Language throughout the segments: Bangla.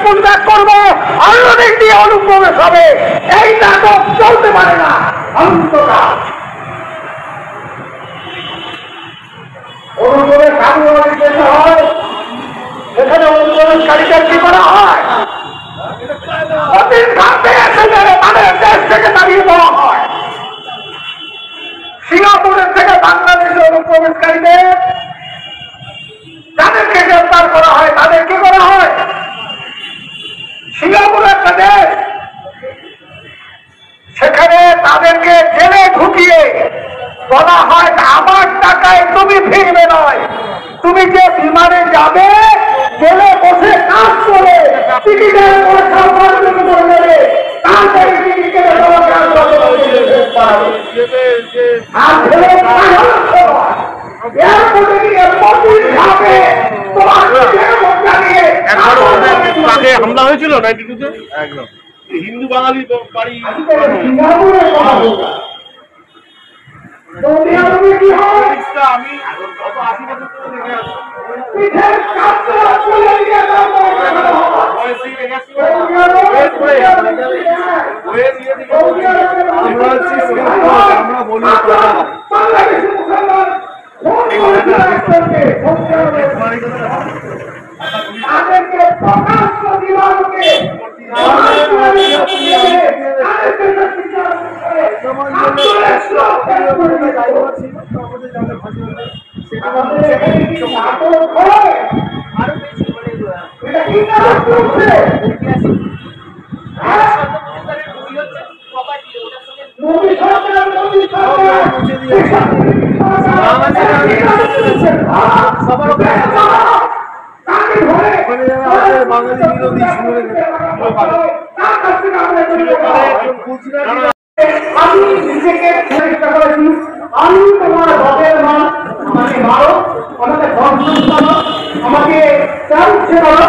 পুনত্যাগ করবো, অন্যদিক দিয়ে অনুপ্রবেশ হবে। এই নাটক চলতে পারে না অন্তকাল। অনুপ্রবেশ আগ্রহী যেতে হয়, সেখানে অনুপ্রবেশকারীদের কি করা হয়? তাদের দেশ থেকে তাড়িয়ে দেওয়া হয়। সিঙ্গাপুরের থেকে বাংলাদেশের অনুপ্রবেশকারীদের যাদেরকে গ্রেফতার করা হয় তাদের কি করা হয়? সিঙ্গাপুর একটা দেশ, সেখানে তাদেরকে জেলে ঢুকিয়ে বলা হয় আমার টাকায় তুমি ফিরবে নয়, তুমি যে বিমানে যাবে জেলে বসে কাজ করে টিকিটের পয়সা উপার্জন করে নেবে, তারপরে টিকিটে হামলা হয়েছিল 92-তে একদম হিন্দু বাঙালি বাড়ি। আমি আমরা বলি বাঙালি বিরোধী আমি নিজেকে চেষ্টা করেছি, আমি তোমার বাপের মা, আমাকে মারো, আমাকে ধর্ষণ করো, আমাকে চাচ্ছে করো,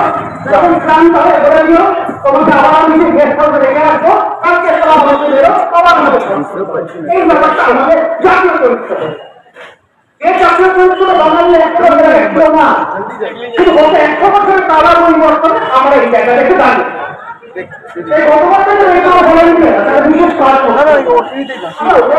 যখন ক্লান্ত হয়ে ধরে নিও তোমাকে আবার নিজে গেস্ট হাউসে রেখে রাখবো, কালকে তোমার বলতে বেরো আবার আমাদের। এই ব্যাপারটা আমাদের জাতীয় চরিত্র। এই জাতীয় চরিত্র বাঙালি একটু না, শুধু গত 100 বছরের তারা পরিবর্তন আমরা এই জায়গাটা একটু দাঁড়িয়ে বিশেষ সবাই